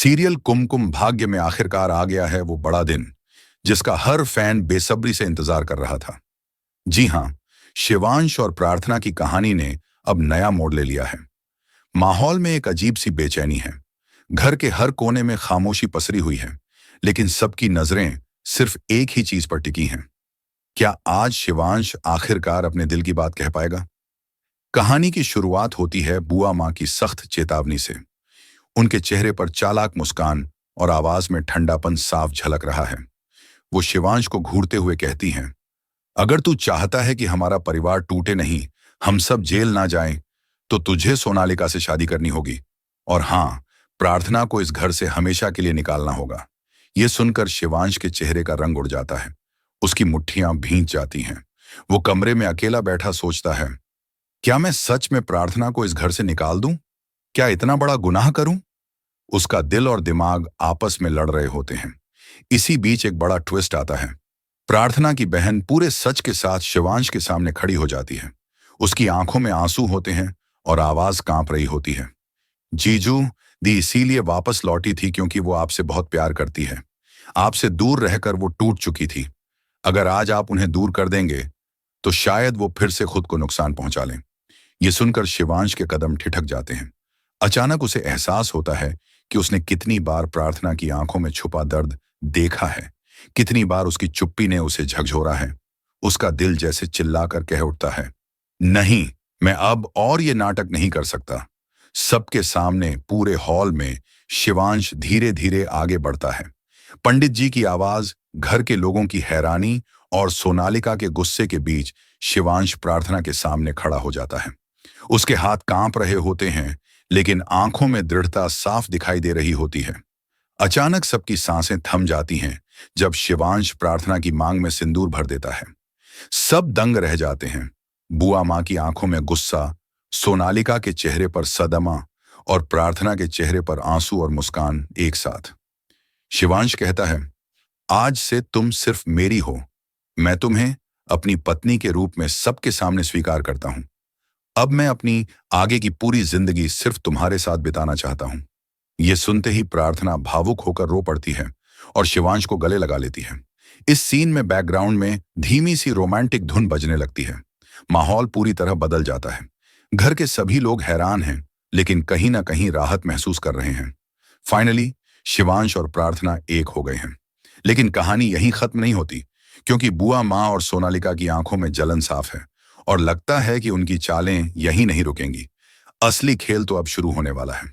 Serial Kumkum Bhagya में आखिरकार आ गया है वो बड़ा दिन, जिसका हर फैन बेसब्री से इंतजार कर रहा था। जी हां, शिवांश और प्रार्थना की कहानी ने अब नया मोड़ ले लिया है। माहौल में एक अजीब सी बेचैनी है। घर के हर कोने में खामोशी पसरी हुई है, लेकिन सबकी नजरें सिर्फ एक ही चीज पर टिकी हैं। क्या आज शिवांश आखिरकार अपने दिल की बात कह पाएगा? कहानी की शुरुआत होती है बुआ माँ की सख्त चेतावनी से। उनके चेहरे पर चालाक मुस्कान और आवाज में ठंडापन साफ झलक रहा है। वो शिवांश को घूरते हुए कहती हैं, अगर तू चाहता है कि हमारा परिवार टूटे नहीं, हम सब जेल ना जाएं, तो तुझे सोनालिका से शादी करनी होगी। और हाँ, प्रार्थना को इस घर से हमेशा के लिए निकालना होगा। ये सुनकर शिवांश के चेहरे का रंग उड़ जाता है। उसकी मुट्ठियां भींच जाती हैं। वो कमरे में अकेला बैठा सोचता है, क्या मैं सच में प्रार्थना को इस घर से निकाल दूं? क्या इतना बड़ा गुनाह करूं? उसका दिल और दिमाग आपस में लड़ रहे होते हैं। इसी बीच एक बड़ा ट्विस्ट आता है। प्रार्थना की बहन पूरे सच के साथ शिवांश के सामने खड़ी हो जाती है। उसकी आंखों में आंसू होते हैं और आवाज कांप रही होती है। जीजू, दी इसीलिए वापस लौटी थी क्योंकि वो आपसे बहुत प्यार करती है। आपसे दूर रहकर वो टूट चुकी थी। अगर आज आप उन्हें दूर कर देंगे तो शायद वो फिर से खुद को नुकसान पहुंचा लें। ये सुनकर शिवांश के कदम ठिठक जाते हैं। अचानक उसे एहसास होता है कि उसने कितनी बार प्रार्थना की आंखों में छुपा दर्द देखा है। कितनी बार उसकी चुप्पी ने उसे झकझोरा है। उसका दिल जैसे चिल्लाकर कह उठता है, नहीं, मैं अब और ये नाटक नहीं कर सकता। सबके सामने पूरे हॉल में शिवांश धीरे धीरे आगे बढ़ता है। पंडित जी की आवाज, घर के लोगों की हैरानी और सोनालिका के गुस्से के बीच शिवांश प्रार्थना के सामने खड़ा हो जाता है। उसके हाथ कांप रहे होते हैं, लेकिन आंखों में दृढ़ता साफ दिखाई दे रही होती है। अचानक सबकी सांसें थम जाती हैं जब शिवांश प्रार्थना की मांग में सिंदूर भर देता है। सब दंग रह जाते हैं। बुआ माँ की आंखों में गुस्सा, सोनालिका के चेहरे पर सदमा और प्रार्थना के चेहरे पर आंसू और मुस्कान एक साथ। शिवांश कहता है, आज से तुम सिर्फ मेरी हो। मैं तुम्हें अपनी पत्नी के रूप में सबके सामने स्वीकार करता हूं। अब मैं अपनी आगे की पूरी जिंदगी सिर्फ तुम्हारे साथ बिताना चाहता हूं। यह सुनते ही प्रार्थना भावुक होकर रो पड़ती है और शिवांश को गले लगा लेती है। इस सीन में बैकग्राउंड में धीमी सी रोमांटिक धुन बजने लगती है। माहौल पूरी तरह बदल जाता है। घर के सभी लोग हैरान हैं, लेकिन कहीं ना कहीं राहत महसूस कर रहे हैं। फाइनली शिवांश और प्रार्थना एक हो गए हैं। लेकिन कहानी यहीं खत्म नहीं होती, क्योंकि बुआ माँ और सोनालिका की आंखों में जलन साफ है और लगता है कि उनकी चालें यहीं नहीं रुकेंगी। असली खेल तो अब शुरू होने वाला है।